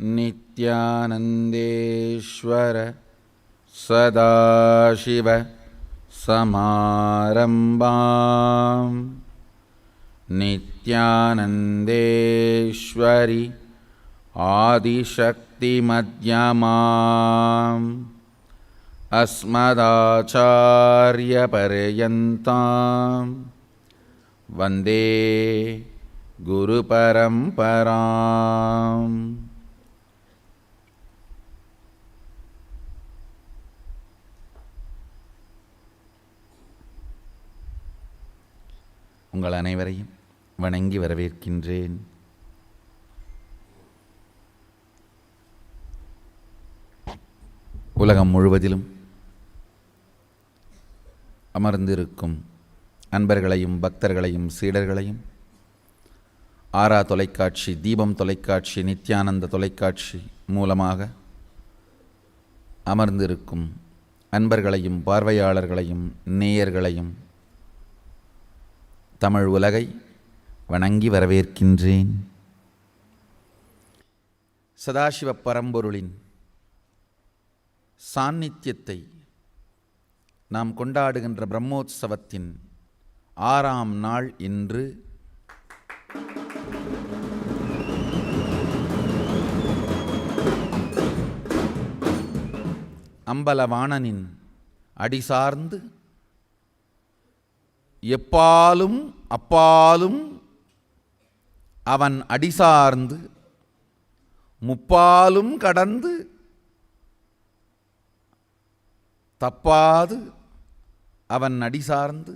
नित्यानन्देश्वर सदाशिव समारम्भां नित्यानन्देश्वरि आदिशक्तिमध्यमाम् अस्मदाचार्यपर्यन्तां वन्दे गुरुपरम्पराम्. உங்கள் அனைவரையும் வணங்கி வரவேற்கின்றேன். உலகம் முழுவதிலும் அமர்ந்திருக்கும் அன்பர்களையும் பக்தர்களையும் சீடர்களையும் ஆரா தொலைக்காட்சி, தீபம் தொலைக்காட்சி, நித்யானந்த தொலைக்காட்சி மூலமாக அமர்ந்திருக்கும் அன்பர்களையும் பார்வையாளர்களையும் நேயர்களையும் தமிழ் உலகை வணங்கி வரவேற்கின்றேன். சதாசிவ பரம்பொருளின் சாநித்தியத்தை நாம் கொண்டாடுகின்ற பிரம்மோற்சவத்தின் 6ஆம் நாள் இன்று. அம்பலவாணனின் அடிசார்ந்து எப்பாலும் அப்பாலும் அவன் அடிசார்ந்து முப்பாலும் கடந்து தப்பாது அவன் அடிசார்ந்து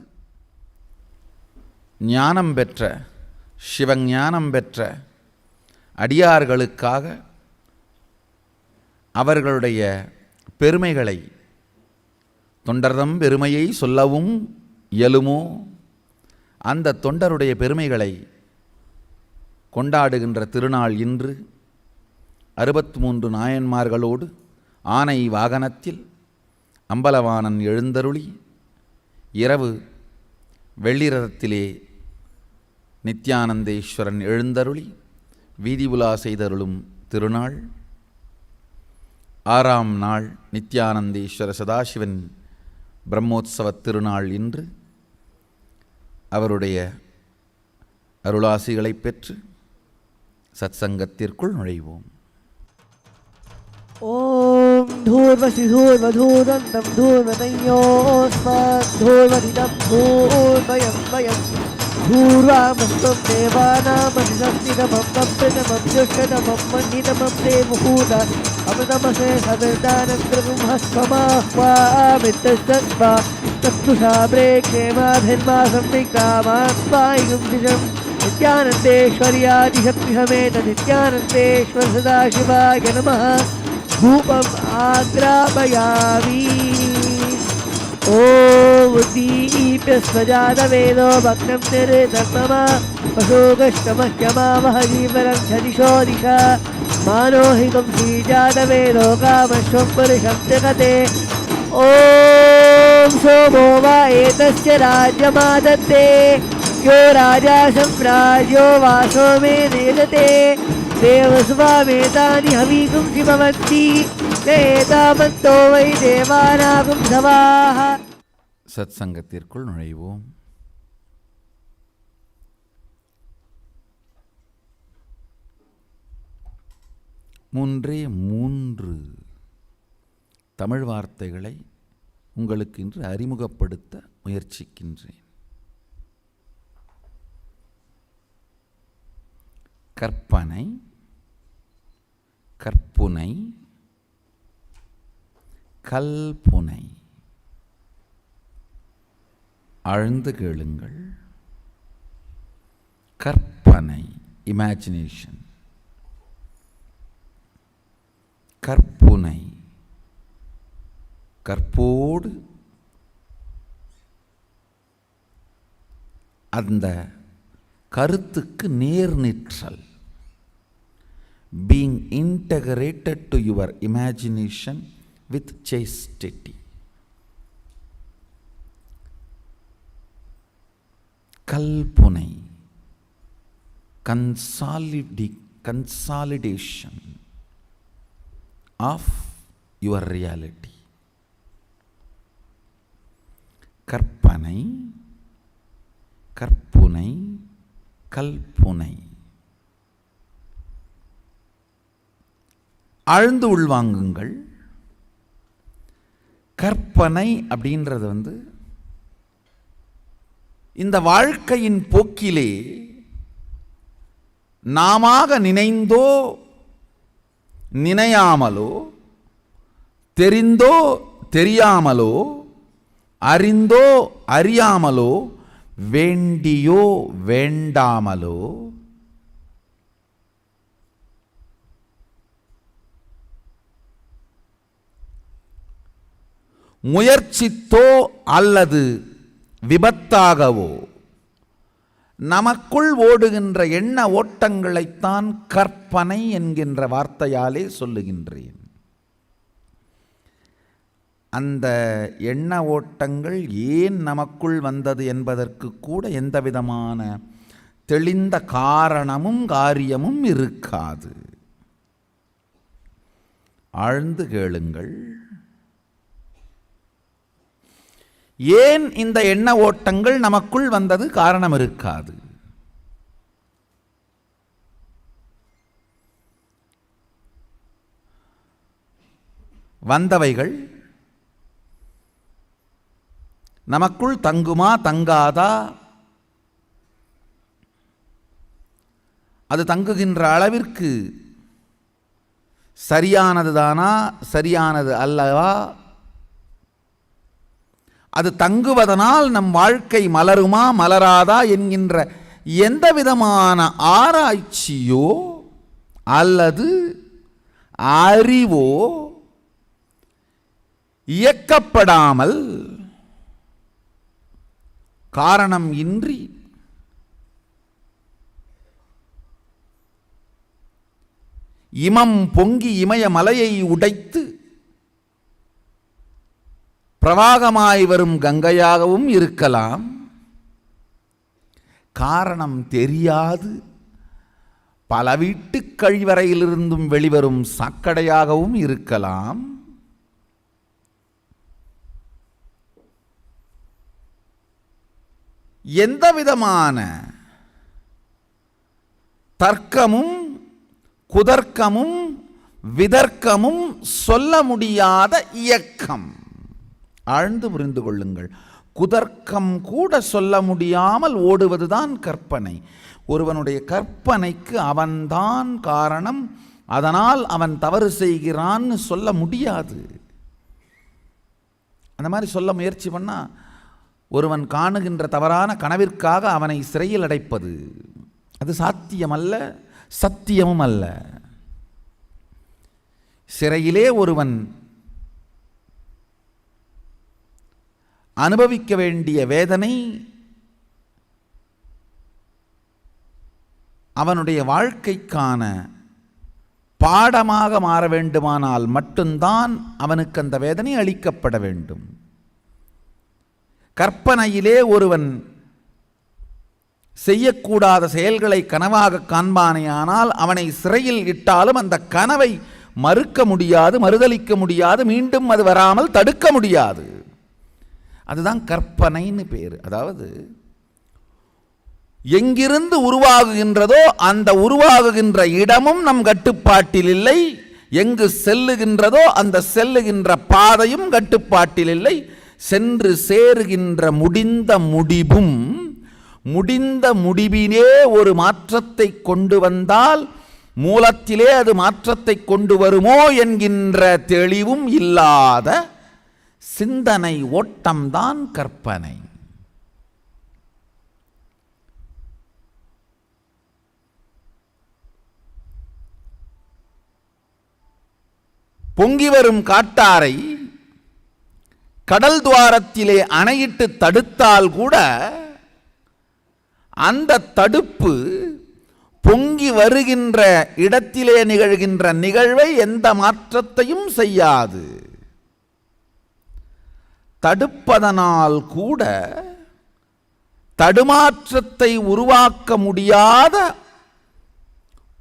ஞானம் பெற்ற, சிவஞானம் பெற்ற அடியார்களுக்காக அவர்களுடைய பெருமைகளை, தொண்டர்தம் பெருமையை சொல்லவும் இயலுமோ அந்த தொண்டருடைய பெருமைகளை கொண்டாடுகின்ற திருநாள் இன்று. 63 நாயன்மார்களோடு ஆனை வாகனத்தில் அம்பலவாணன் எழுந்தருளி இரவு வெள்ளிரதத்திலே நித்யானந்தேஸ்வரன் எழுந்தருளி வீதி உலா செய்தருளும் திருநாள். 6ஆம் நாள் நித்யானந்தேஸ்வர சதாசிவன் பிரம்மோற்சவ திருநாள் இன்று. அவருடைய அருளாசிகளை பெற்று சத்சங்கத்திற்குள் நுழைவோம். ஓம் தூர்வசி தூர்வதூதந்தம் தூர்வதையோஸ்மத்தூர்வதிதம் தூர்வயம் வயம் பூர்வாமஸ்தம் தேவானாமதிசம்நிதமம் கம்பிதமம் யுஷ்டதமம் மன்னிதமம் தே முகூத அமிர்தமசே சவிர்தானந்திரகும்ஹஸ்வமாஹ்வாமித்தஸ்தத்வா தத்துஷாப்ரே க்ஷேமாபிர்மா சம்விக்ராமாத்மாயிகும் திஜம் நித்யானந்தேஸ்வரியாதிசக்திசமேத நித்யானந்தேஸ்வர சதாசிவாய நமः. धूपम आग्रापयामि. ओम दीप्य स्वजातवेदो भग्नं निर्धर्मम पशोगष्टमह्यमावह जीवनं झदिशो दिशा मानोहितं श्रीजातवेदो कामश्वं पुरुषं जगते. ओम सोमो वा एतस्य राज्यमादत्ते यो राजा सम्राज्यो वासो मे देदते देवस्वामेतानि हवीकुं शिववन्ति तेतामन्तो वै देवानागुं सवाः. சத்சங்கத்திற்குள் நுழைவோம். மூன்று தமிழ் வார்த்தைகளை உங்களுக்கு இன்று அறிமுகப்படுத்த முயற்சிக்கின்றேன். கற்பனை, கற்புனை, கல்புனை. ஆழ்ந்து கேளுங்கள். கற்பனை, இமேஜினேஷன். கற்புனை, கற்போடு அந்த கருத்துக்கு நேர்நிற்றல். being integrated to your imagination with chastity. Kalpunai, consolidation. Of your reality. கற்பனை, கற்புனை, கல்புனை. ஆழ்ந்து உள்வாங்குங்கள். கற்பனை அப்படின்றது இந்த வாழ்க்கையின் போக்கிலே நாமாக நினைந்தோ நினையாமலோ, தெரிந்தோ தெரியாமலோ, அறிந்தோ அறியாமலோ, வேண்டியோ வேண்டாமலோ, முயற்சித்தோ அல்லது விபத்தாகவோ நமக்குள் ஓடுகின்ற எண்ண ஓட்டங்களைத்தான் கற்பனை என்கின்ற வார்த்தையாலே சொல்லுகின்றேன். அந்த எண்ண ஓட்டங்கள் ஏன் நமக்குள் வந்தது என்பதற்கு கூட எந்தவிதமான தெளிந்த காரணமும் காரியமும் இருக்காது. ஆழ்ந்து கேளுங்கள். ஏன் இந்த எண்ண ஓட்டங்கள் நமக்குள் வந்தது? காரணம் இருக்காது. வந்தவைகள் நமக்குள் தங்குமா தங்காதா? அது தங்குகின்ற அளவிற்கு சரியானதுதானா சரியானது அல்லவா? அது தங்குவதனால் நம் வாழ்க்கை மலருமா மலராதா என்கின்ற எந்த விதமான ஆராய்ச்சியோ அல்லது அறிவோ இயக்கப்படாமல் காரணம் இன்றி இமம் பொங்கி இமய மலையை உடைத்து பிரவாகமாய் வரும் கங்கையாகவும் இருக்கலாம். காரணம் தெரியாது பல வீட்டு கழிவறையிலிருந்தும் வெளிவரும் சாக்கடையாகவும் இருக்கலாம். எந்தவிதமான தர்க்கமும் குதர்க்கமும் விதர்க்கமும் சொல்ல முடியாத இயக்கம். ஆழ்ந்து புரிந்து கொள்ளுங்கள். குதர்க்கம் கூட சொல்ல முடியாமல் ஓடுவதுதான் கற்பனை. ஒருவனுடைய கற்பனைக்கு அவன்தான் காரணம், அதனால் அவன் தவறு செய்கிறான்னு சொல்ல முடியாது. அந்த மாதிரி சொல்ல முயற்சி பண்ணால் ஒருவன் காணுகின்ற தவறான கனவிற்காக அவனை சிறையில் அடைப்பது அது சாத்தியமல்ல, சத்தியமும் அல்ல. சிறையிலே ஒருவன் அனுபவிக்க வேண்டிய வேதனை அவனுடைய வாழ்க்கைக்கான பாடமாக மாற வேண்டுமானால் மட்டும்தான் அவனுக்கு அந்த வேதனை அளிக்கப்பட வேண்டும். கற்பனையிலே ஒருவன் செய்யக்கூடாத செயல்களை கனவாக காண்பானேயானால் அவனை சிறையில் இட்டாலும் அந்த கனவை மறுக்க முடியாது, மறுதலிக்க முடியாது, மீண்டும் அது வராமல் தடுக்க முடியாது. அதுதான் கற்பனைன்னு பேர். அதாவது எங்கிருந்து உருவாகுகின்றதோ அந்த உருவாகுகின்ற இடமும் நம் கட்டுப்பாட்டில் இல்லை. எங்கு செல்லுகின்றதோ அந்த செல்லுகின்ற பாதையும் கட்டுப்பாட்டில் இல்லை. சென்று சேருகின்ற முடிந்த முடிவும் முடிந்த முடிவினே ஒரு மாற்றத்தை கொண்டு வந்தால் மூலத்திலே அது மாற்றத்தை கொண்டு வருமோ என்கின்ற தெளிவும் இல்லாத சிந்தனை ஓட்டம்தான் கற்பனை. பொங்கி வரும் காட்டாரை கடல் துவாரத்திலே அணையிட்டு தடுத்தால் கூட அந்த தடுப்பு பொங்கி வருகின்ற இடத்திலே நிகழ்கின்ற நிகழ்வை எந்த மாற்றத்தையும் செய்யாது. தடுப்பதனால் கூட தடுமாற்றத்தை உருவாக்க முடியாத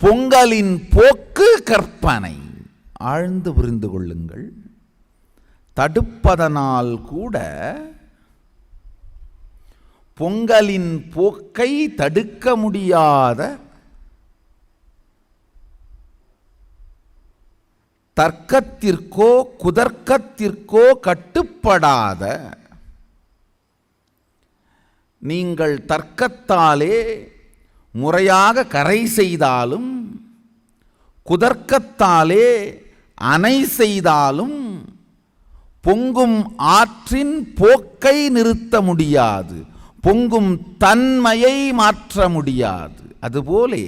பொங்கலின் போக்கு கற்பனை. ஆழ்ந்து புரிந்து கொள்ளுங்கள். தடுப்பதனால் கூட பொங்கலின் போக்கை தடுக்க முடியாத, தர்க்கத்திற்கோ குதர்க்கத்திற்கோ கட்டுப்படாத, நீங்கள் தர்க்கத்தாலே முறையாக கரை செய்தாலும் குதர்க்கத்தாலே அணை செய்தாலும் பொங்கும் ஆற்றின் போக்கை நிறுத்த முடியாது, பொங்கும் தன்மையை மாற்ற முடியாது. அதுபோலே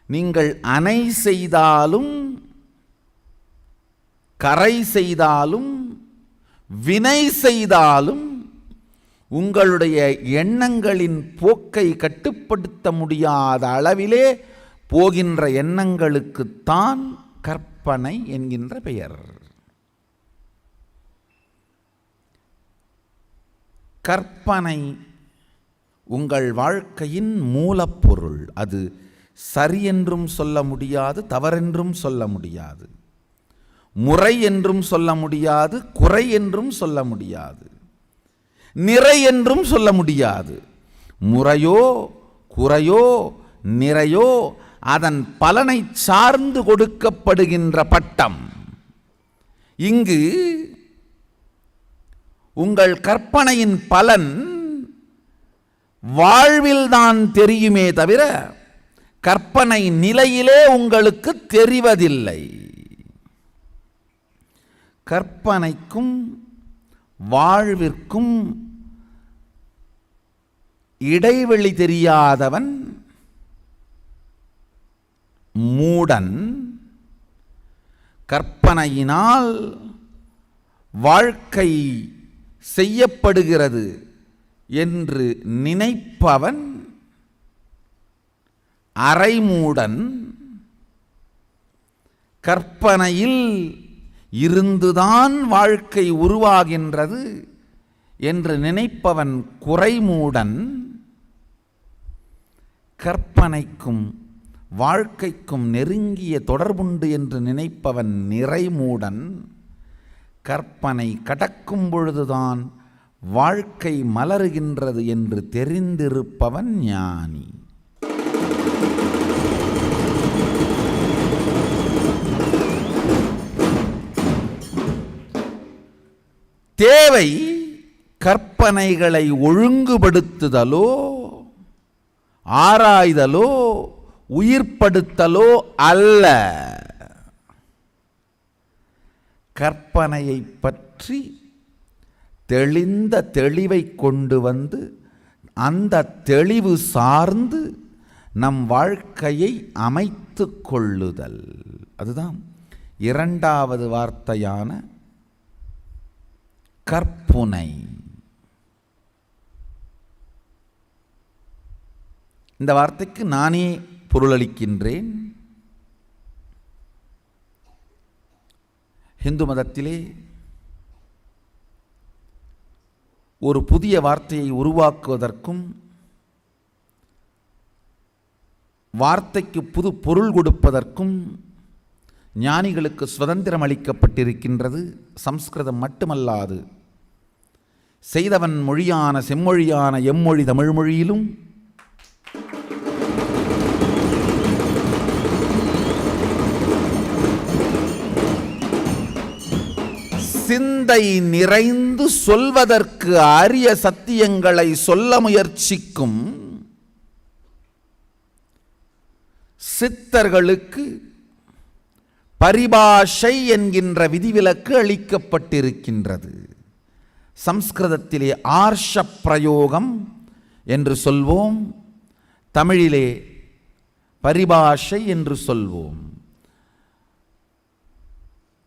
நீங்கள் அணை செய்தாலும் கரை செய்தாலும் வினை செய்தாலும் உங்களுடைய எண்ணங்களின் போக்கை கட்டுப்படுத்த முடியாத அளவிலே போகின்ற எண்ணங்களுக்குத்தான் கற்பனை என்கின்ற பெயர். கற்பனை உங்கள் வாழ்க்கையின் மூலப்பொருள். அது சரியென்றும் சொல்ல முடியாது, தவறென்றும் சொல்ல முடியாது, முறை என்றும் சொல்ல முடியாது, குறை என்றும் சொல்ல முடியாது, நிறை என்றும் சொல்ல முடியாது. முறையோ குறையோ நிறையோ அதன் பலனை சார்ந்து கொடுக்கப்படுகின்ற பட்டம். இங்கு உங்கள் கற்பனையின் பலன் வாழ்வில்தான் தெரியுமே தவிர கற்பனை நிலையிலே உங்களுக்கு தெரிவதில்லை. கற்பனைக்கும் வாழ்விற்கும் இடைவெளி தெரியாதவன் மூடன். கற்பனையினால் வாழ்க்கை செய்யப்படுகிறது என்று நினைப்பவன் அரைமூடன். கற்பனையில் இருந்துதான் வாழ்க்கை உருவாகின்றது என்று நினைப்பவன் குறைமூடன். கற்பனைக்கும் வாழ்க்கைக்கும் நெருங்கிய தொடர்புண்டு என்று நினைப்பவன் நிறைமூடன். கற்பனை கடக்கும் பொழுதுதான் வாழ்க்கை மலருகின்றது என்று தெரிந்திருப்பவன் ஞானி. தேவை கற்பனைகளை ஒழுங்குபடுத்துதலோ ஆராய்தலோ உயிர்ப்படுத்தலோ அல்ல. கற்பனையை பற்றி தெளிந்த தெளிவை கொண்டு வந்து அந்த தெளிவு சார்ந்து நம் வாழ்க்கையை அமைத்து கொள்ளுதல். அதுதான் இரண்டாவது வார்த்தையான கற்புனை. இந்த வார்த்தைக்கு நானே பொருளளிக்கின்றேன். இந்து மதத்திலே ஒரு புதிய வார்த்தையை உருவாக்குவதற்கும் வார்த்தைக்கு புது பொருள் கொடுப்பதற்கும் ஞானிகளுக்கு சுதந்திரம் அளிக்கப்பட்டிருக்கின்றது. சம்ஸ்கிருதம் மட்டுமல்லாது செய்தவன் மொழியான செம்மொழியான எம்மொழி தமிழ் மொழியிலும் சிந்தை நிறைந்து சொல்வதற்கு அரிய சத்தியங்களை சொல்ல முயற்சிக்கும் சித்தர்களுக்கு பரிபாஷை என்கின்ற விதிவிலக்கு அளிக்கப்பட்டிருக்கின்றது. சம்ஸ்கிருதத்திலே ஆர்ஷ பிரயோகம் என்று சொல்வோம், தமிழிலே பரிபாஷை என்று சொல்வோம்.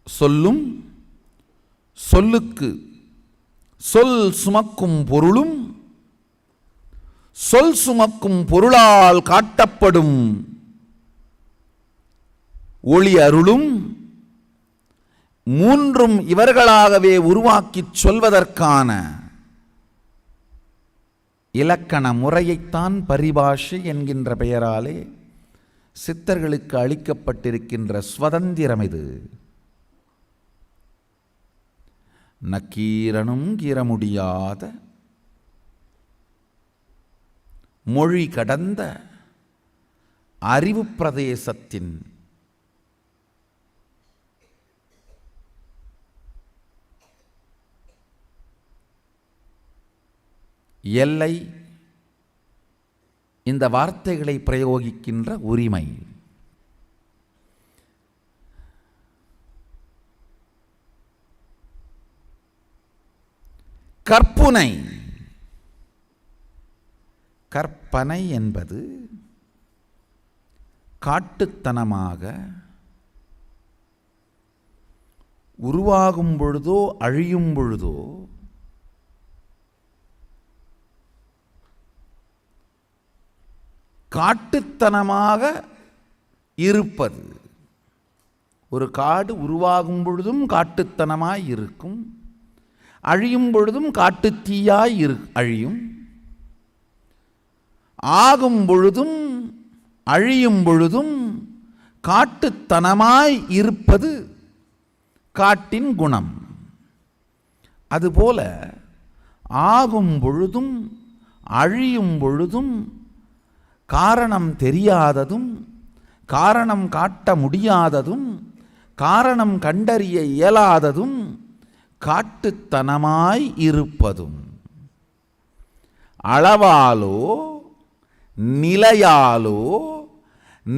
சொல்லும் சொல்லுக்கு சொல் சுமக்கும் பொருளும் சொல் சுமக்கும் பொருளால் காட்டப்படும் ஒளி அருளும் மூன்றும் இவர்களாகவே உருவாக்கி சொல்வதற்கான இலக்கண முறையைத்தான் பரிபாஷை என்கின்ற பெயராலே சித்தர்களுக்கு அளிக்கப்பட்டிருக்கின்ற சுதந்திரம் இது. நக்கீரனும் கீற முடியாத மொழி கடந்த அறிவு பிரதேசத்தின் எல்லை இந்த வார்த்தைகளை பிரயோகிக்கின்ற உரிமை. கற்பனை. கற்பனை என்பது காட்டுத்தனமாக உருவாகும் பொழுதோ அழியும் பொழுதோ காட்டுத்தனமாக இருப்பது. ஒரு காடு உருவாகும் பொழுதும் காட்டுத்தனமாய் இருக்கும், அழியும் பொழுதும் காட்டுத்தீயாய் அழியும். ஆகும் பொழுதும் அழியும் பொழுதும் காட்டுத்தனமாய் இருப்பது காட்டின் குணம். அதுபோல ஆகும் பொழுதும் அழியும் பொழுதும் காரணம் தெரியாததும் காரணம் காட்ட முடியாததும் காரணம் கண்டறிய இயலாததும் காட்டுத்தனமாய் இருப்பதும் அளவாலோ நிலையாலோ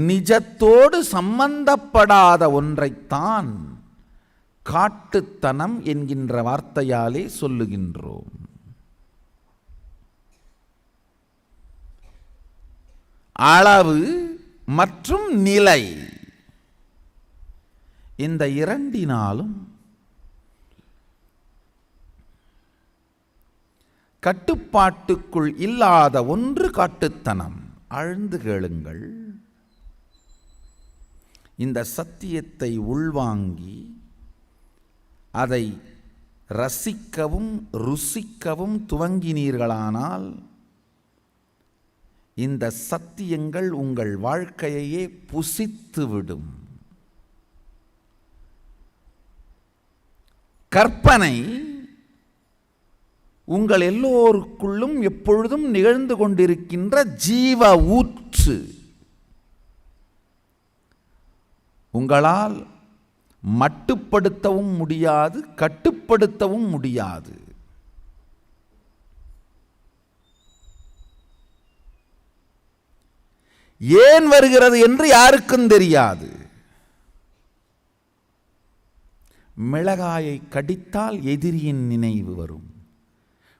நிஜத்தோடு சம்பந்தப்படாத ஒன்றைத்தான் காட்டுத்தனம் என்கின்ற வார்த்தையாலே சொல்லுகின்றோம். அளவு மற்றும் நிலை, இந்த இரண்டினாலும் கட்டுப்பாட்டுக்குள் இல்லாத ஒன்று காட்டுத்தனம். ஆழ்ந்து கேளுங்கள். இந்த சத்தியத்தை உள்வாங்கி அதை ரசிக்கவும் ருசிக்கவும் துவங்கினீர்களானால் இந்த சத்தியங்கள் உங்கள் வாழ்க்கையையே புசித்துவிடும். கற்பனை உங்கள் எல்லோருக்குள்ளும் எப்பொழுதும் நிகழ்ந்து கொண்டிருக்கின்ற ஜீவ ஊற்று. உங்களால் மட்டுப்படுத்தவும் முடியாது, கட்டுப்படுத்தவும் முடியாது. ஏன் வருகிறது என்று யாருக்கும் தெரியாது. மிளகாயை கடித்தால் எதிரியின் நினைவு வரும்.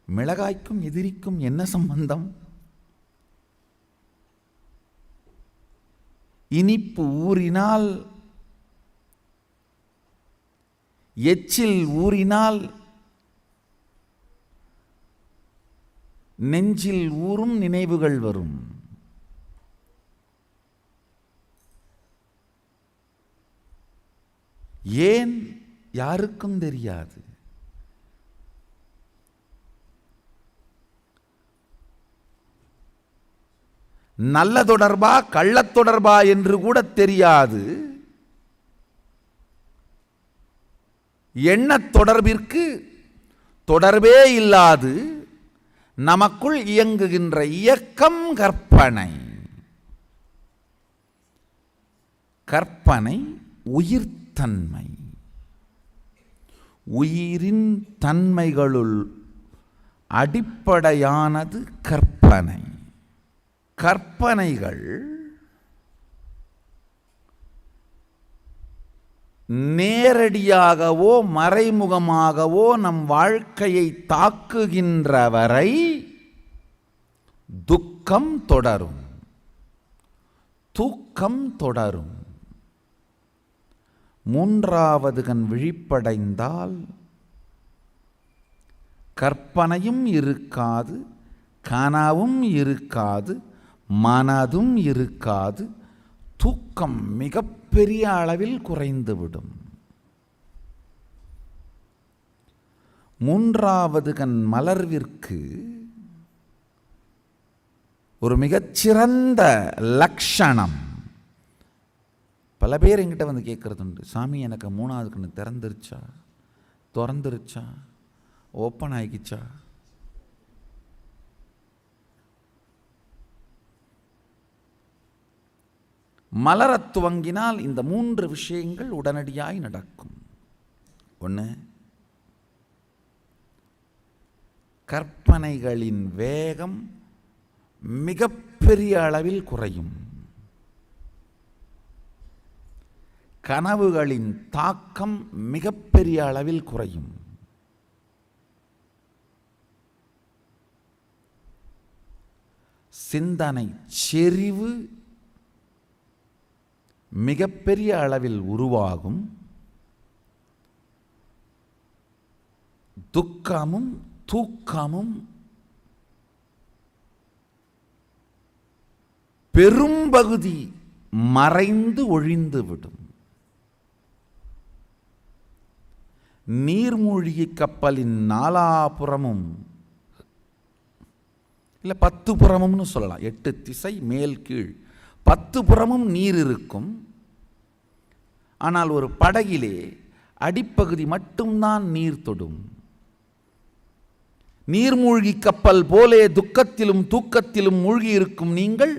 மிளகாய்க்கும் எதிரிக்கும் என்ன சம்பந்தம்? இனிப்பு ஊறினால், எச்சில் ஊறினால் நெஞ்சில் ஊறும் நினைவுகள் வரும். ஏன் யாருக்கும் தெரியாது. நல்ல தொடர்பா கள்ளத் தொடர்பா என்று கூட தெரியாது. எண்ணத் தொடர்பிற்கு தொடர்பே இல்லாது நமக்குள் இயங்குகின்ற இயக்கம் கற்பனை. கற்பனை உயிர்த்தன்மை. உயிரின் தன்மைகளுள் அடிப்படையானது கற்பனை. கற்பனைகள் நேரடியாகவோ மறைமுகமாகவோ நம் வாழ்க்கையை தாக்குகின்ற வரை துக்கம் தொடரும், தூக்கம் தொடரும். மூன்றாவது கண் விழிப்படைந்தால் கற்பனையும் இருக்காது, கனவும் இருக்காது, மனதும் இருக்காது. தூக்கம் மிகப்பெரிய அளவில் குறைந்துவிடும். மூன்றாவது கண் மலர்விற்கு ஒரு மிகச்சிறந்த லட்சணம் பல பேர் என்கிட்ட வந்து கேட்குறது உண்டு, சாமி எனக்கு 3வது கண்ணு திறந்துருச்சா, திறந்துருச்சா, ஓப்பன் ஆகிக்கிச்சா? மலரத் துவங்கினால் இந்த 3 விஷயங்கள் உடனடியாய் நடக்கும். 1, கற்பனைகளின் வேகம் மிகப்பெரிய அளவில் குறையும். கனவுகளின் தாக்கம் மிகப்பெரிய அளவில் குறையும். சிந்தனை செறிவு மிகப்பெரிய அளவில் உருவாகும். துக்கமும் தூக்கமும் பெரும்பகுதி மறைந்து ஒழிந்துவிடும். நீர்மூழ்கி கப்பலின் 4புறமும் இல்லை 10 புறமும்னு சொல்லலாம், 8 திசை மேல் கீழ் 10 புறமும் நீர் இருக்கும். ஆனால் ஒரு படகிலே அடிப்பகுதி மட்டும்தான் நீர் தொடும். நீர்மூழ்கி கப்பல் போலே துக்கத்திலும் தூக்கத்திலும் மூழ்கி இருக்கும் நீங்கள்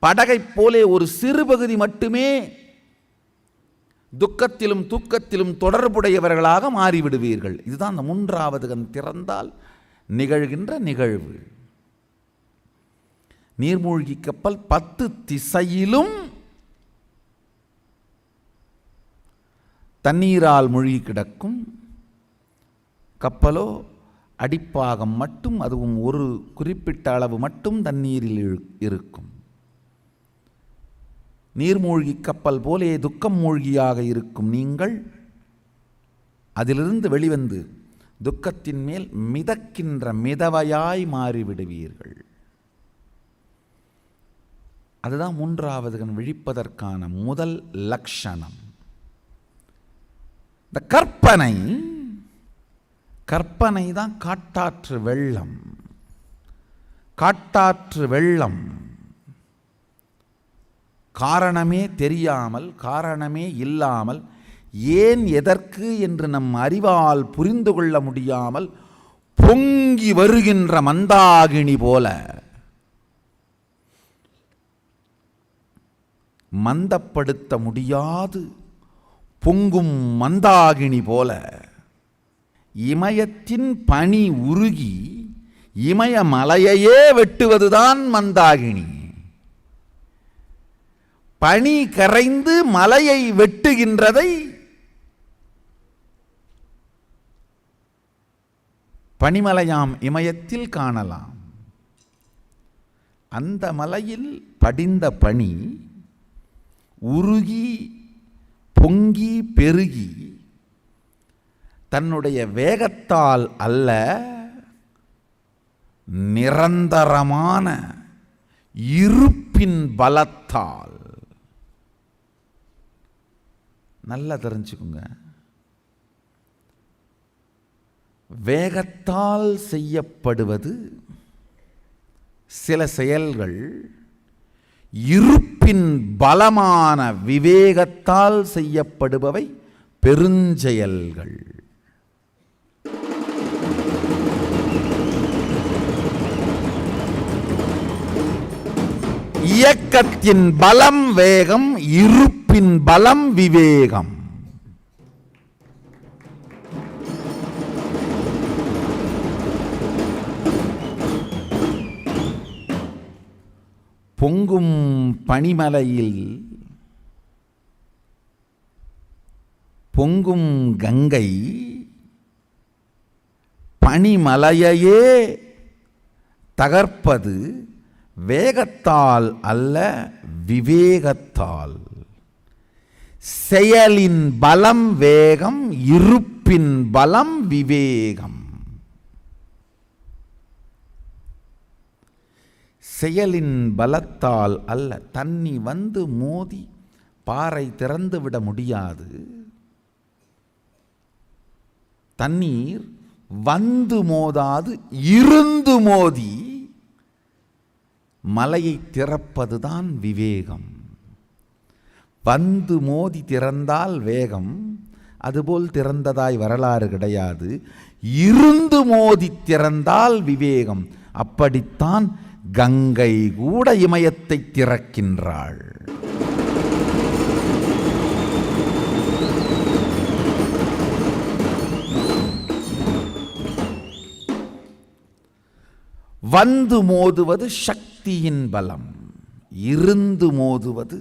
படகைப் போலே ஒரு சிறு பகுதி மட்டுமே துக்கத்திலும் தூக்கத்திலும் தொடர்புடையவர்களாக மாறிவிடுவீர்கள். இதுதான் அந்த 3வது கண் திறந்தால் நிகழ்கின்ற நிகழ்வு. நீர்மூழ்கி கப்பல் 10 திசையிலும் தண்ணீரால் மூழ்கி கிடக்கும். கப்பலோ அடிப்பாகம் மட்டும், அதுவும் ஒரு குறிப்பிட்ட அளவு மட்டும் தண்ணீரில் இருக்கும். நீர்மூழ்கி கப்பல் போலே துக்கம் மூழ்கியாக இருக்கும் நீங்கள் அதிலிருந்து வெளிவந்து துக்கத்தின் மேல் மிதக்கின்ற மிதவையாய் மாறிவிடுவீர்கள். அதுதான் 3வது கண் விழிப்பதற்கான முதல் லட்சணம். இந்த கற்பனை தான் காட்டாற்று வெள்ளம். காட்டாற்று வெள்ளம் காரணமே தெரியாமல், காரணமே இல்லாமல், ஏன் எதற்கு என்று நம் அறிவால் புரிந்து கொள்ள முடியாமல் பொங்கி வருகின்ற மந்தாகினி போல, மந்தப்படுத்த முடியாது பொங்கும் மந்தாகினி போல, இமயத்தின் பனி உருகி இமயமலையையே வெட்டுவதுதான் மந்தாகினி. பனி கரைந்து மலையை வெட்டுகின்றதை பனிமலையாம் இமயத்தில் காணலாம். அந்த மலையில் படிந்த பனி உருகி பொங்கி பெருகி தன்னுடைய வேகத்தால் அல்ல, நிரந்தரமான இருப்பின் பலத்தால். நல்லா தெரிஞ்சுக்குங்க, வேகத்தால் செய்யப்படுவது சில செயல்கள், இருப்பின் பலமான விவேகத்தால் செய்யப்படுபவை பெருஞ்செயல்கள். இயக்கத்தின் பலம் வேகம், இருப்பின் பலம் விவேகம். பொங்கும் பனிமலையில் பொங்கும் கங்கை பனிமலையையே தகர்ப்பது வேகத்தால் அல்ல, விவேகத்தால். செயலின் பலம் வேகம், இருப்பின் பலம் விவேகம். செயலின் பலத்தால் அல்ல. தண்ணி வந்து மோதி பாறை திறந்து விட முடியாது. தண்ணீர் வந்து மோதாது, இருந்து மோதி மலையை திறப்பதுதான் விவேகம். வந்து மோதி திறந்தால் வேகம், அதுபோல் திறந்ததாய் வரலாறு கிடையாது. இருந்து மோதி திறந்தால் விவேகம். அப்படித்தான் கங்கை கூட இமயத்தை திறக்கின்றாள். வந்து மோதுவது சக்தியின் பலம், இருந்து மோதுவது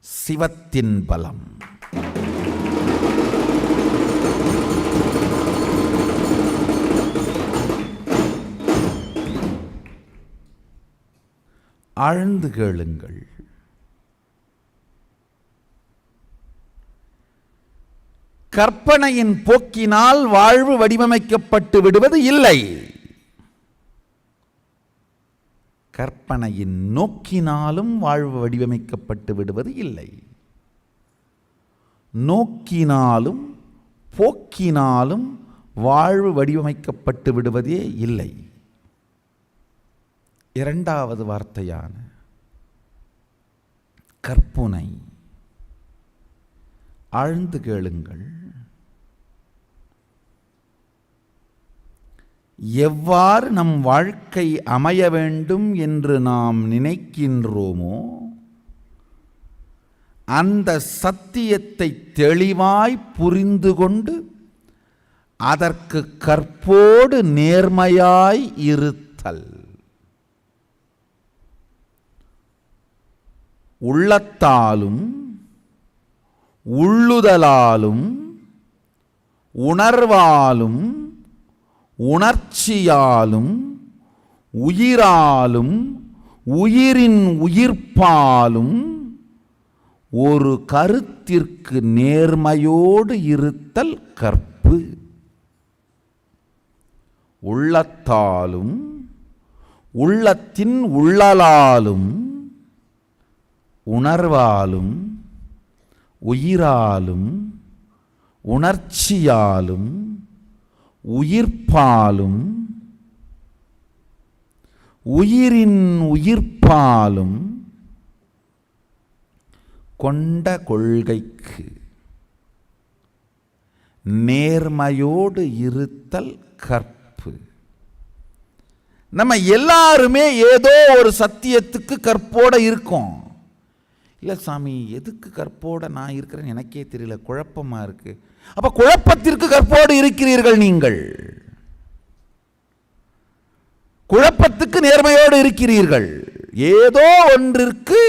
சிவத்தின் பலம். ஆழ்ந்து கேளுங்கள். கற்பனையின் போக்கினால் வாழ்வு வடிவமைக்கப்பட்டு விடுவது இல்லை. கற்பனையின் நோக்கினாலும் வாழ்வு வடிவமைக்கப்பட்டு விடுவது இல்லை. நோக்கினாலும் போக்கினாலும் வாழ்வு வடிவமைக்கப்பட்டு விடுவதே இல்லை. இரண்டாவது வார்த்தையான கற்பனை, ஆழ்ந்து கேளுங்கள். எவ்வாறு நம் வாழ்க்கை அமைய வேண்டும் என்று நாம் நினைக்கின்றோமோ அந்த சத்தியத்தை தெளிவாய் புரிந்து கொண்டு அதற்கு கற்போடு நேர்மையாய் இருத்தல். உள்ளத்தாலும் உள்ளுதலாலும் உணர்வாலும் உணர்ச்சியாலும் உயிராலும் உயிரின் உயிர்ப்பாலும் ஒரு கருத்திற்கு நேர்மையோடு இருத்தல் கற்பு. உள்ளத்தாலும் உள்ளத்தின் உள்ளலாலும் உணர்வாலும் உயிராலும் உணர்ச்சியாலும் உயிர்ப்பாலும் உயிரின் உயிர்ப்பாலும் கொண்ட கொள்கைக்கு நேர்மையோடு இருத்தல் கற்பு. நம்ம எல்லாருமே ஏதோ ஒரு சத்தியத்துக்கு கற்போட இருக்கோம். இல்லை சாமி, எதுக்கு கற்போட நான் இருக்கிறேன்னு எனக்கே தெரியல, குழப்பமா இருக்கு. அப்ப குழப்பத்திற்கு கற்போடு இருக்கிறீர்கள் நீங்கள். குழப்பத்துக்கு நேர்மையோடு இருக்கிறீர்கள். ஏதோ ஒன்றிற்கு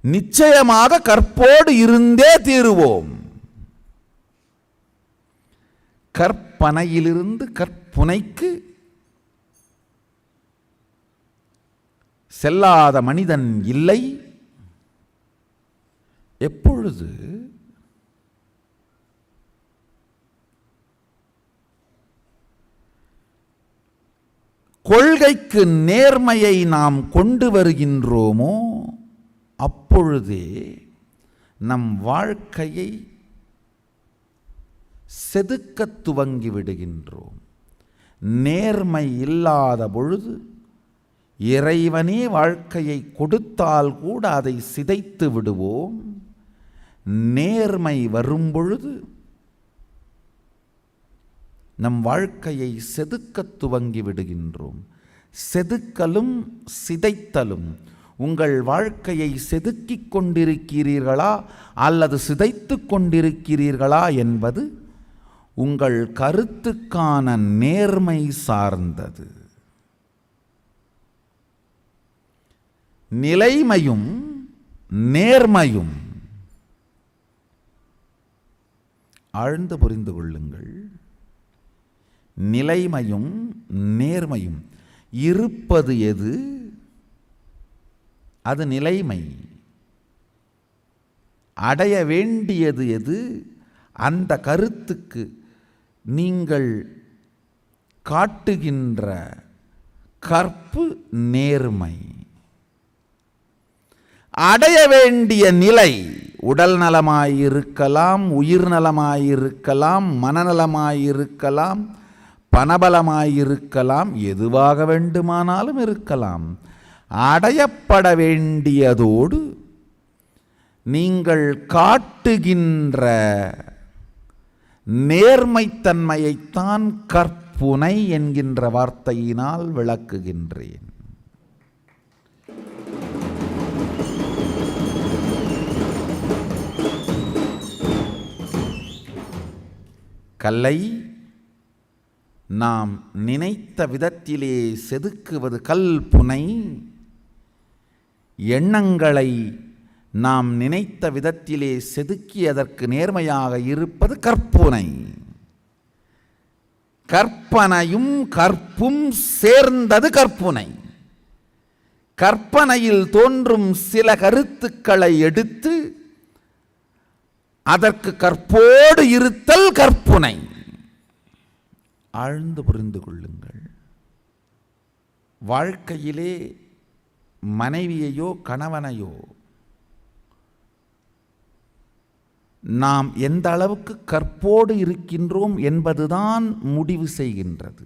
நிச்சயமாக கற்போடு இருந்தே தீருவோம். கற்பனையிலிருந்து கற்புனைக்கு செல்லாத மனிதன் இல்லை. எப்பொழுது கொள்கைக்கு நேர்மையை நாம் கொண்டு வருகின்றோமோ அப்பொழுதே நம் வாழ்க்கையை செதுக்கத் துவங்கி விடுகின்றோம். நேர்மை இல்லாத பொழுது இறைவனே வாழ்க்கையை கொடுத்தால் கூட அதை சிதைத்து விடுவோம். நேர்மை வரும்பொழுது நம் வாழ்க்கையை செதுக்கத் துவங்கி விடுகின்றோம். செதுக்கலும் சிதைத்தலும். உங்கள் வாழ்க்கையை செதுக்கிக் கொண்டிருக்கிறீர்களா அல்லது சிதைத்து கொண்டிருக்கிறீர்களா என்பது உங்கள் கருத்துக்கான நேர்மை சார்ந்தது. நிலைமையும் நேர்மையும் ஆழ்ந்து புரிந்து கொள்ளுங்கள். நிலைமையும் நேர்மையும் இருப்பது எது? அது நிலைமை. அடைய வேண்டியது எது? அந்த கருத்துக்கு நீங்கள் காட்டுகின்ற கற்பு நேர்மை. அடைய வேண்டிய நிலை உடல் நலமாயிருக்கலாம், உயிர் நலமாயிருக்கலாம், மனநலமாயிருக்கலாம், பணபலமாயிருக்கலாம், எதுவாக வேண்டுமானாலும் இருக்கலாம். அடையப்பட வேண்டியதோடு நீங்கள் காட்டுகின்ற நேர்மைத்தன்மையைத்தான் கற்புனை என்கின்ற வார்த்தையினால் விளக்குகின்றேன். கல்லை நாம் நினைத்த விதத்திலே செதுக்குவது கல்புனை, எண்ணங்களை நாம் நினைத்த விதத்திலே செதுக்கி அதற்கு நேர்மையாக இருப்பது கற்புனை. கற்பனையும் கற்பும் சேர்ந்தது கற்புனை. கற்பனையில் தோன்றும் சில கருத்துக்களை எடுத்து அதற்கு கற்போடு இருத்தல் கற்புனை. ஆழ்ந்து புரிந்து கொள்ளுங்கள். வாழ்க்கையிலே மனைவியையோ கணவனையோ நாம் எந்த அளவுக்கு கற்போடு இருக்கின்றோம் என்பதுதான் முடிவு செய்கின்றது.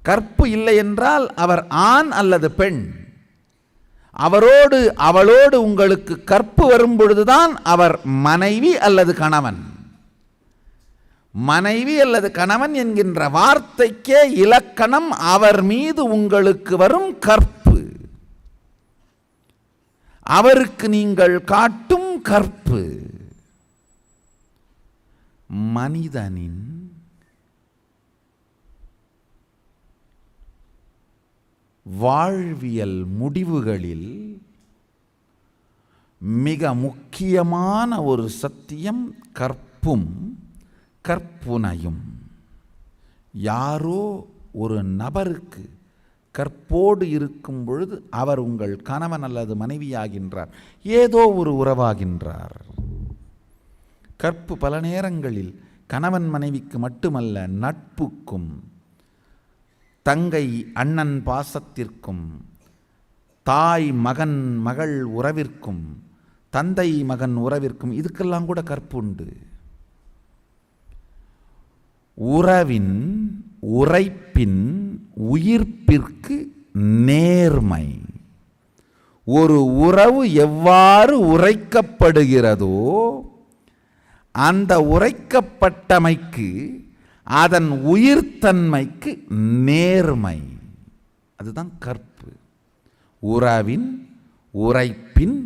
கற்பு இல்லை என்றால் அவர் ஆண் அல்லது பெண், அவரோடு அவளோடு உங்களுக்கு கற்பு வரும் பொழுதுதான் அவர் மனைவி அல்லது கணவன். மனைவி அல்லது கணவன் என்கின்ற வார்த்தைக்கே இலக்கணம் அவர் மீது உங்களுக்கு வரும் கற்பு, அவருக்கு நீங்கள் காட்டும் கற்பு. மனிதனின் வாழ்வியல் முடிவுகளில் மிக முக்கியமான ஒரு சத்தியம் கற்பும் கற்புனையும். யாரோ ஒரு நபருக்கு கற்போடு இருக்கும் பொழுது அவர் உங்கள் கணவன் அல்லது மனைவியாகின்றார், ஏதோ ஒரு உறவாகின்றார். கற்பு பல நேரங்களில் கணவன் மனைவிக்கு மட்டுமல்ல, நட்புக்கும், தங்கை அண்ணன் பாசத்திற்கும், தாய் மகன் மகள் உறவிற்கும், தந்தை மகன் உறவிற்கும், இதுக்கெல்லாம் கூட கற்பு உண்டு. உறவின் உரைப்பின் உயிர்ப்பிற்கு நேர்மை. ஒரு உறவு எவ்வாறு உரைக்கப்படுகிறதோ அந்த உரைக்கப்பட்டமைக்கு, அதன் உயிர்த்தன்மைக்கு நேர்மை, அதுதான் கற்பு. உறவின் உரைப்பின்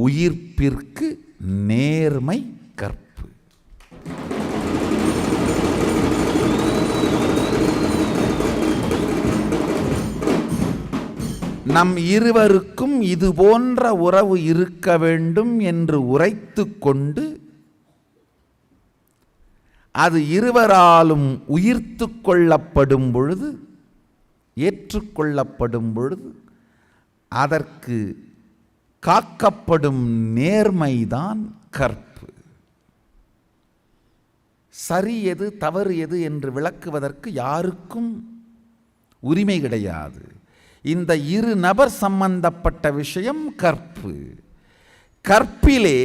உயிர்ப்பிற்கு நேர்மை கற்பு. நம் இருவருக்கும் இது போன்ற உறவு இருக்க வேண்டும் என்று உரைத்து கொண்டு அது இருவராலும் உயிர்த்து கொள்ளப்படும் பொழுது, ஏற்றுக்கொள்ளப்படும் பொழுது அதற்கு காக்கப்படும் நேர்மைதான் கற்பு. சரி எது தவறு எது என்று விளக்குவதற்கு யாருக்கும் உரிமை கிடையாது. இந்த இரு நபர் சம்பந்தப்பட்ட விஷயம் கற்பு. கற்பிலே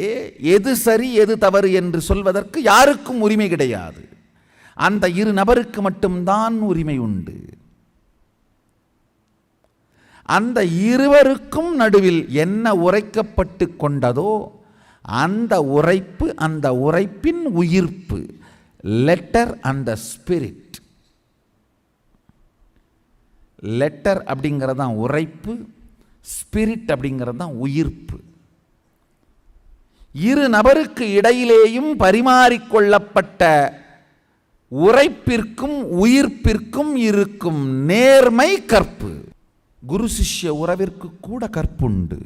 எது சரி எது தவறு என்று சொல்வதற்கு யாருக்கும் உரிமை கிடையாது. அந்த இரு நபருக்கு மட்டும்தான் உரிமை உண்டு. அந்த இருவருக்கும் நடுவில் என்ன உரைக்கப்பட்டு கொண்டதோ அந்த உரைப்பு, அந்த உரைப்பின் உயிர்ப்பு, லெட்டர் அண்ட் ஸ்பிரிட். லெட்டர் அப்படிங்கிறது தான் உரைப்பு, ஸ்பிரிட் அப்படிங்கிறது தான் உயிர்ப்பு. இரு நபருக்கு இடையிலேயும் பரிமாறிக்கொள்ளப்பட்ட உரைப்பிற்கும் உயிர்ப்பிற்கும் இருக்கும் நேர்மை கற்பு. குரு சிஷ்ய உறவிற்கு கூட கற்புண்டு.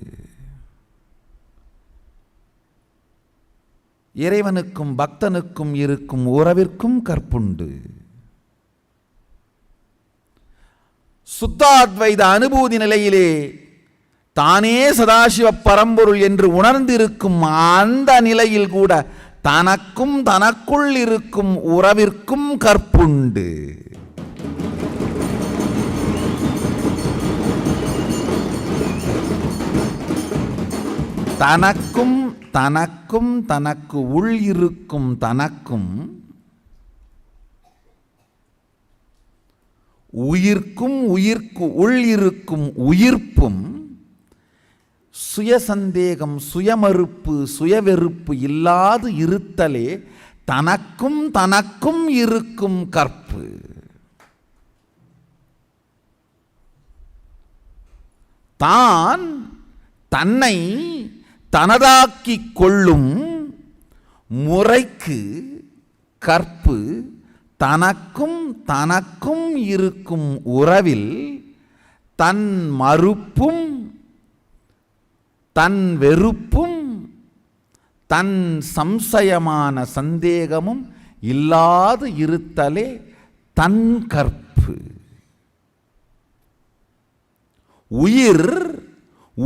இறைவனுக்கும் பக்தனுக்கும் இருக்கும் உறவிற்கும் கற்புண்டு. சுத்தாத்வைத அனுபூதி நிலையிலே தானே சதாசிவ பரம்பொருள் என்று உணர்ந்திருக்கும் அந்த நிலையில் கூட தனக்கும் தனக்குள் இருக்கும் உறவிற்கும் கற்புண்டு. தனக்கும் தனக்கும் தனக்கு உள் இருக்கும் தனக்கும் உயிர்க்கும் உயிர்க்கு உள் இருக்கும் உயிர்ப்பும் சுயசந்தேகம், சுயமறுப்பு, சுயவெறுப்பு இல்லாது இருத்தலே தனக்கும் தனக்கும் இருக்கும் கற்பு. தான் தன்னை தனதாக்கிக் கொள்ளும் முறைக்கு கற்பு. தனக்கும் தனக்கும் இருக்கும் உறவில் தன் மறுப்பும் தன் வெறுப்பும் தன் சம்சயமான சந்தேகமும் இல்லாது இருத்தலே தன் கற்பு.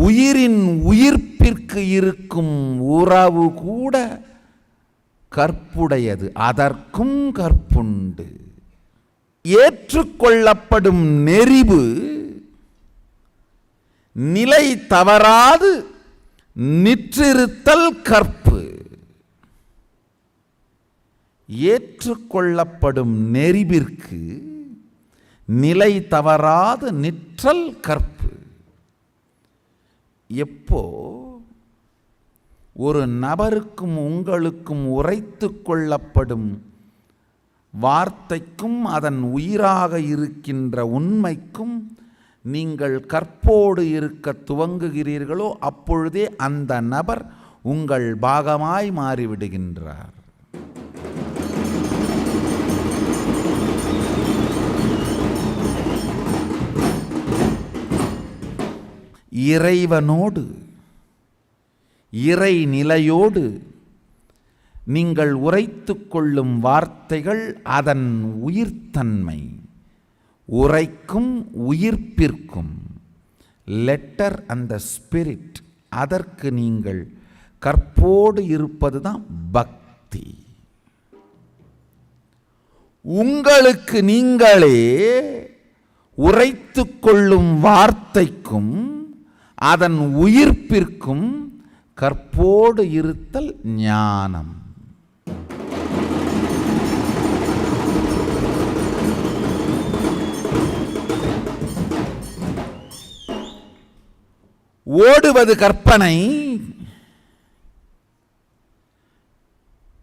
உயிரின் உயிர்ப்பிற்கு இருக்கும் உறவு கூட கற்புடையது, அதற்கும் கற்புண்டு. ஏற்றுக்கொள்ளப்படும் நெறிவு நிலை தவறாது நிற்றிருத்தல் கற்பு. ஏற்றுக்கொள்ளப்படும் நெறிவிற்கு நிலை தவறாது நிற்றல் கற்பு. எப்போ ஒரு நபருக்கும் உங்களுக்கும் உரைத்து கொள்ளப்படும் வார்த்தைக்கும் அதன் உயிராக இருக்கின்ற உண்மைக்கும் நீங்கள் கற்போடு இருக்க துவங்குகிறீர்களோ அப்பொழுதே அந்த நபர் உங்கள் பாகமாய் மாறிவிடுகின்றார். இறைவனோடு, இறை நிலையோடு நீங்கள் உரைத்து கொள்ளும் வார்த்தைகள் அதன் உயிர்த்தன்மை, உரைக்கும் உயிர்ப்பிற்கும் லெட்டர் அந்த ஸ்பிரிட், அதற்கு நீங்கள் கற்போடு இருப்பதுதான் பக்தி. உங்களுக்கு நீங்களே உரைத்து கொள்ளும் வார்த்தைக்கும் அதன் உயிர்ப்பிற்கும் கற்போடு இருத்தல் ஞானம். ஓடுவது கற்பனை,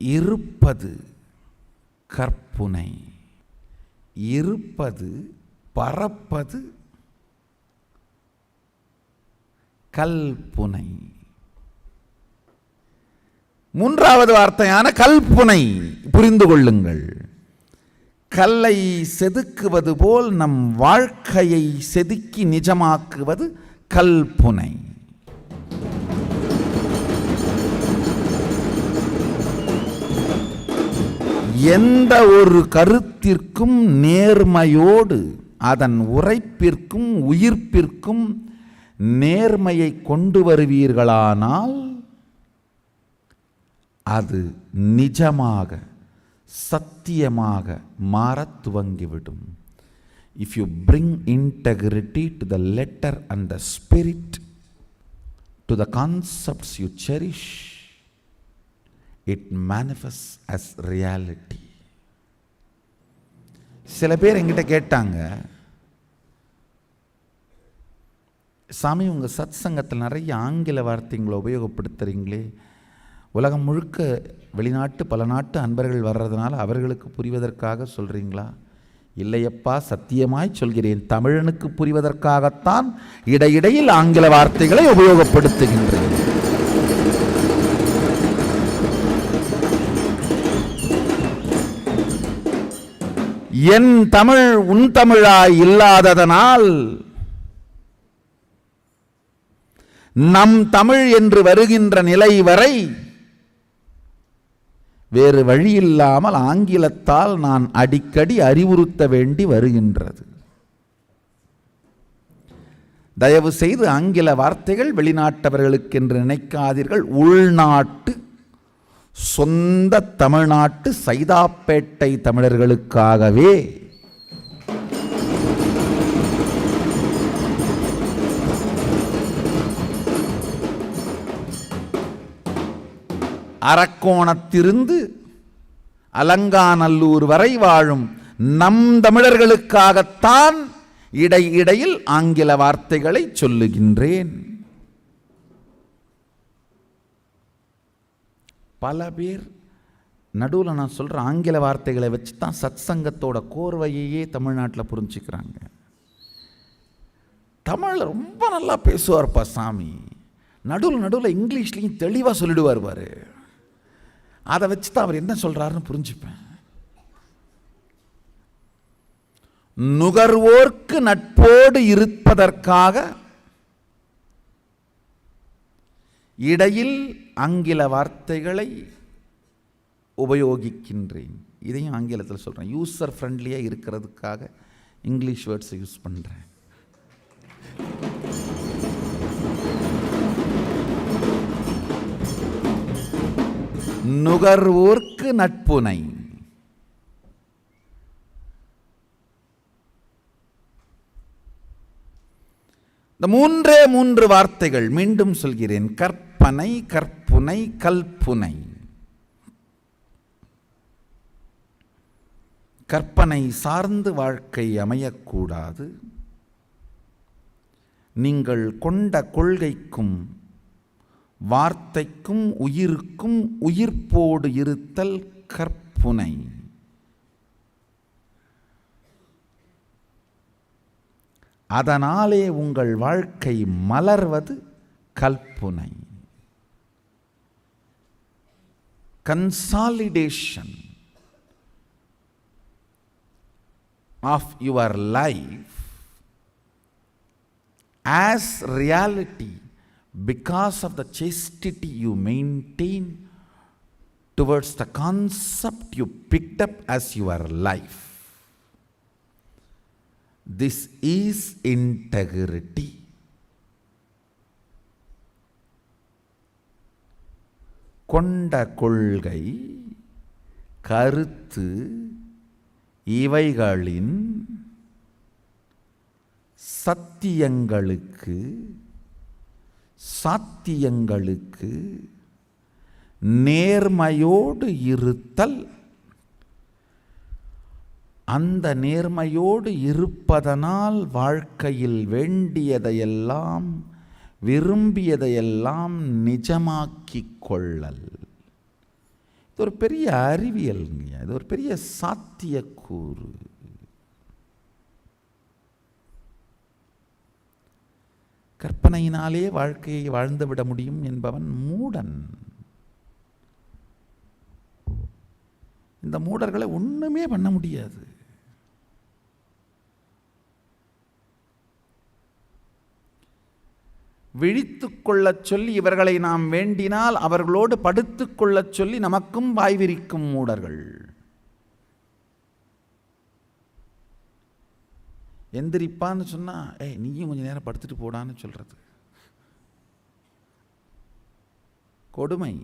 இருப்பது கற்புனை. இருப்பது பறப்பது கல்புனை. மூன்றாவது வார்த்தையான கல்புனை புரிந்து கொள்ளுங்கள். கல்லை செதுக்குவது போல் நம் வாழ்க்கையை செதுக்கி நிஜமாக்குவது கல்புனை. எந்த ஒரு கருத்திற்கும் நேர்மையோடு அதன் உரைப்பிற்கும் உயிர்ப்பிற்கும் நேர்மையை கொண்டு வருவீர்களானால் அது நிஜமாக சத்தியமாக மாறத் துவங்கிவிடும். If you bring integrity to the letter and the spirit, to the concepts you cherish, it manifests as reality. சில பேர் என்கிட்ட கேட்டாங்க, சாமி உங்கள் சத் சங்கத்தில் நிறைய ஆங்கில வார்த்தைங்களை உபயோகப்படுத்துகிறீங்களே, உலகம் முழுக்க வெளிநாட்டு பல நாட்டு அன்பர்கள் வர்றதுனால அவர்களுக்கு புரிவதற்காக சொல்கிறீங்களா? இல்லையப்பா, சத்தியமாய் சொல்கிறேன், தமிழனுக்கு புரிவதற்காகத்தான் இடையிடையில் ஆங்கில வார்த்தைகளை உபயோகப்படுத்துகின்றேன். என் தமிழ் உன் தமிழாய் இல்லாததனால் நம் தமிழ் என்று வருகின்ற நிலை வரை வேறு வழியில்லாமல் ஆங்கிலத்தால் நான் அடிக்கடி அறிவுறுத்த வேண்டி வருகின்றது. தயவு செய்து ஆங்கில வார்த்தைகள் வெளிநாட்டவர்களுக்கு என்று நினைக்காதீர்கள். உள்நாட்டு சொந்த தமிழ்நாட்டு சைதாப்பேட்டை தமிழர்களுக்காகவே. அரக்கோணத்திலிருந்து அலங்காநல்லூர் வரை வாழும் நம் தமிழர்களுக்காகத்தான் இடையிடையில் ஆங்கில வார்த்தைகளை சொல்லுகின்றேன். பல பேர் நடுவில் நான் சொல்கிற ஆங்கில வார்த்தைகளை வச்சு தான் சத் சங்கத்தோட கோர்வையையே தமிழ்நாட்டில் புரிஞ்சுக்கிறாங்க. தமிழில் ரொம்ப நல்லா பேசுவார்ப்பா சாமி, நடுவில் இங்கிலீஷ்லேயும் தெளிவாக சொல்லிடுவார் பாரு, அதை வச்சு தான் அவர் என்ன சொல்கிறாருன்னு புரிஞ்சுப்பேன். நுகர்வோர்க்கு நட்போடு இருப்பதற்காக இடையில் ஆங்கில வார்த்தைகளை உபயோகிக்கின்றேன். இதையும் ஆங்கிலத்தில் சொல்கிறேன். யூசர் ஃப்ரெண்ட்லியாக இருக்கிறதுக்காக இங்கிலீஷ் வேர்ட்ஸை யூஸ் பண்ணுறேன். நுகர்வோர்க்கு நட்புனை. இந்த மூன்று வார்த்தைகள் மீண்டும் சொல்கிறேன். கற்பனை, கற்புனை, கல்புனை. கற்பனை சார்ந்து வாழ்க்கை அமையக்கூடாது. நீங்கள் கொண்ட கொள்கைக்கும் வார்த்தைக்கும் உயிருக்கும் உயிர்ப்போடு இருத்தல் கற்புனை. அதனாலே உங்கள் வாழ்க்கை மலர்வது கல்புனை. Consolidation of your life as reality because of the chastity you maintain towards the concept you picked up as your life. This is integrity. கொண்ட கொள்கை, கருத்து இவைகளின் சத்தியங்களுக்கு சாத்தியங்களுக்கு நேர்மையோடு இருத்தல். அந்த நேர்மையோடு இருப்பதனால் வாழ்க்கையில் வேண்டியதையெல்லாம் விரும்பியதையெல்லாம் நிஜமாக்கிக் கொள்ளல். இது ஒரு பெரிய அறிவியல்ங்க, இது ஒரு பெரிய சாத்தியக்கூறு. கற்பனையினாலே வாழ்க்கையை வாழ்ந்துவிட முடியும் என்பவன் மூடன். இந்த மூடர்களை ஒண்ணுமே பண்ண முடியாது. விழித்துக் கொள்ளச் சொல்லி இவர்களை நாம் வேண்டினால் அவர்களோடு படுத்துக் கொள்ளச் சொல்லி நமக்கும் வாய் விரிக்கும் மூடர்கள். எந்திரிப்பான்னு சொன்னா நீயும் கொஞ்ச நேரம் படுத்துட்டு போடான்னு சொல்றது கொடுமை.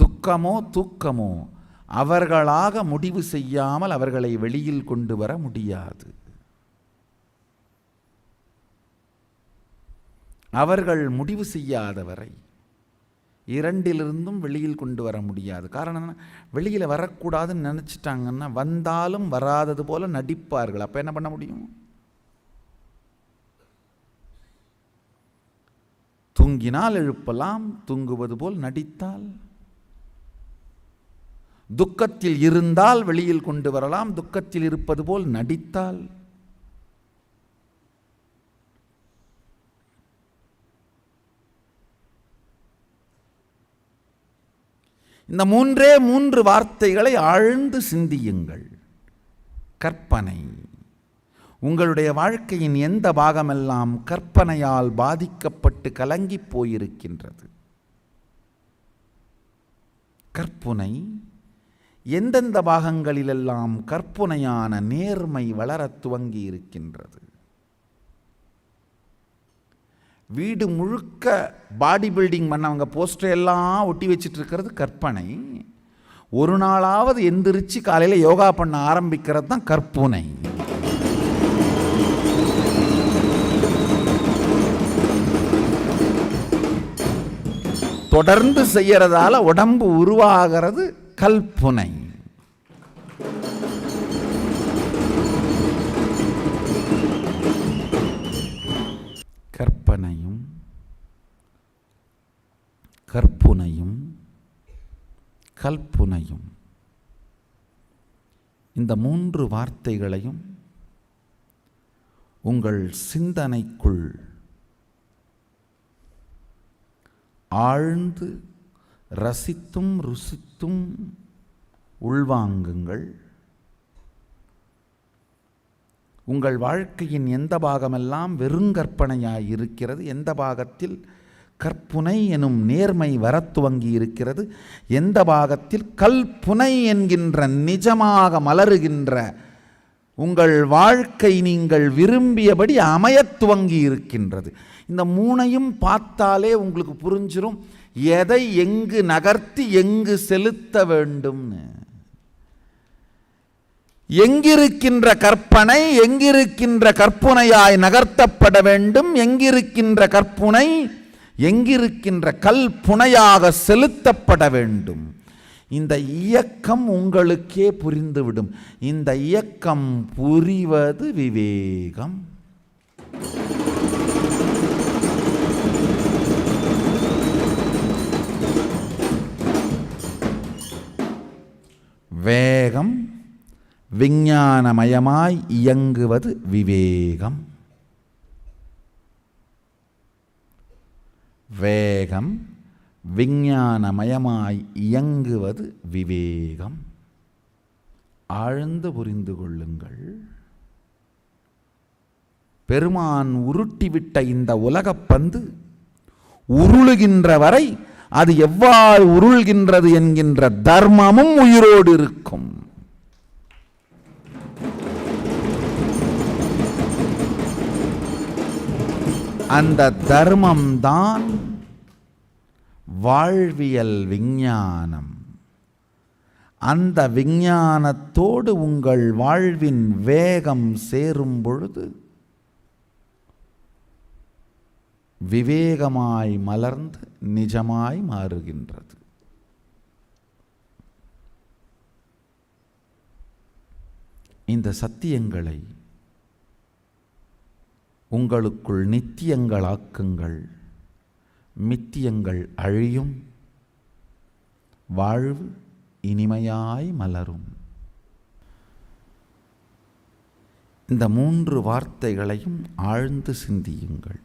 துக்கமோ தூக்கமோ அவர்களாக முடிவு செய்யாமல் அவர்களை வெளியில் கொண்டு வர முடியாது. அவர்கள் முடிவு செய்யாதவரை இரண்டிலிருந்தும் வெளியில் கொண்டு வர முடியாது. காரணம் என்ன? வெளியில் வரக்கூடாதுன்னு நினச்சிட்டாங்கன்னா வந்தாலும் வராதது போல நடிப்பார்கள். அப்போ என்ன பண்ண முடியும்? தூங்கினால் எழுப்பலாம், தூங்குவது போல் நடித்தால். துக்கத்தில் இருந்தால் வெளியில் கொண்டு வரலாம், துக்கத்தில் இருப்பது போல் நடித்தால். இந்த மூன்று வார்த்தைகளை ஆழ்ந்து சிந்தியுங்கள். கற்பனை. உங்களுடைய வாழ்க்கையின் எந்த பாகமெல்லாம் கற்பனையால் பாதிக்கப்பட்டு கலங்கி போயிருக்கின்றது? கற்புனை. எந்தெந்த பாகங்களிலெல்லாம் கற்புனையான நேர்மை வளரத் துவங்கி இருக்கின்றது? வீடு முழுக்க பாடி பில்டிங் பண்ணவங்க போஸ்டர் எல்லாம் ஒட்டி வச்சிட்டு இருக்கிறது கற்பனை. ஒரு நாளாவது எந்திரிச்சு காலையில் யோகா பண்ண ஆரம்பிக்கிறது தான் கற்புனை. தொடர்ந்து செய்யறதால உடம்பு உருவாகிறது கல்புனை. கற்பனையும் கற்புனையும் கல்புனையும், இந்த 3 வார்த்தைகளையும் உங்கள் சிந்தனைக்குள் ஆழ்ந்து ரசித்தும் ருசித்தும் உள்வாங்குங்கள். உங்கள் வாழ்க்கையின் எந்த பாகமெல்லாம் வெறுங்கற்பனையாய் இருக்கிறது, எந்த பாகத்தில் கற்புனை எனும் நேர்மை வரத்துவங்கி இருக்கிறது, எந்த பாகத்தில் கல்புனை என்கின்ற நிஜமாக மலருகின்ற உங்கள் வாழ்க்கை நீங்கள் விரும்பியபடி அமையத் துவங்கி இருக்கின்றது. இந்த 3ஐயும் பார்த்தாலே உங்களுக்கு புரிஞ்சிடும் எதை எங்கு நகர்த்தி எங்கு செலுத்த வேண்டும்னு. எங்கிருக்கின்ற கற்பனை எங்கிருக்கின்ற கற்புனையாய் நகர்த்தப்பட வேண்டும், எங்கிருக்கின்ற கற்புனை எங்கிருக்கின்ற கல்புனையாக செலுத்தப்பட வேண்டும். இந்த இயக்கம் உங்களுக்கே புரிந்துவிடும். இந்த இயக்கம் புரிவது விவேகம். வேகம் விஞ்ஞானமயமாய் இயங்குவது விவேகம். வேகம் விஞ்ஞானமயமாய் இயங்குவது விவேகம். ஆழ்ந்து புரிந்து கொள்ளுங்கள். பெருமான் உருட்டிவிட்ட இந்த உலகப்பந்து உருளுகின்ற வரை அது எவ்வாறு உருள்கின்றது என்கின்ற தர்மமும் உயிரோடு இருக்கும். அந்த தர்மம்தான் வாழ்வியல் விஞ்ஞானம். அந்த விஞ்ஞானத்தோடு உங்கள் வாழ்வின் வேகம் சேரும் பொழுது விவேகமாய் மலர்ந்து நிஜமாய் மாறுகின்றது. இந்த சத்தியங்களை உங்களுக்குள் நித்தியங்களாக்குங்கள். மித்தியங்கள் அழியும், வாழ்வு இனிமையாய் மலரும். இந்த 3 வார்த்தைகளையும் ஆழ்ந்து சிந்தியுங்கள்.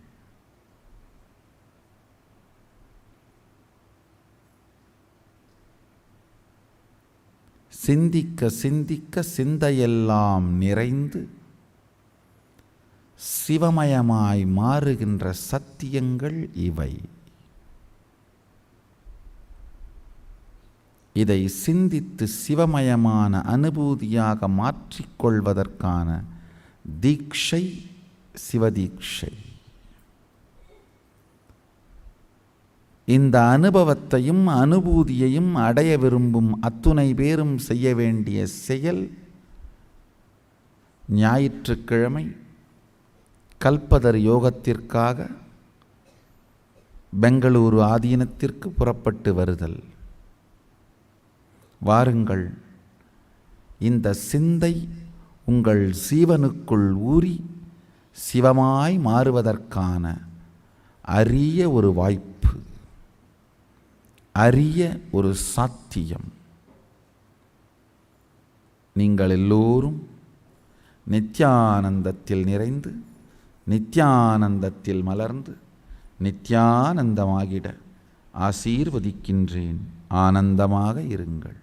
சிந்திக்க சிந்திக்க சிந்தையெல்லாம் நிறைந்து சிவமயமாய் மாறுகின்ற சத்தியங்கள் இவை. இதை சிந்தித்து சிவமயமான அனுபூதியாக மாற்றிக்கொள்வதற்கான தீட்சை சிவதீட்சை. இந்த அனுபவத்தையும் அனுபூதியையும் அடைய விரும்பும் அத்துணை பேரும் செய்ய வேண்டிய செயல், ஞாயிற்றுக்கிழமை கல்பதர் யோகத்திற்காக பெங்களூரு ஆதீனத்திற்கு புறப்பட்டு வருதல். வாருங்கள், இந்த சிந்தை உங்கள் சீவனுக்குள் ஊறி சிவமாய் மாறுவதற்கான அரிய ஒரு வாய்ப்பு, அரிய ஒரு சாத்தியம். நீங்கள் எல்லோரும் நித்யானந்தத்தில் நிறைந்து நித்யானந்தத்தில் மலர்ந்து நித்யானந்தமாகிட ஆசீர்வதிக்கின்றேன். ஆனந்தமாக இருங்கள்.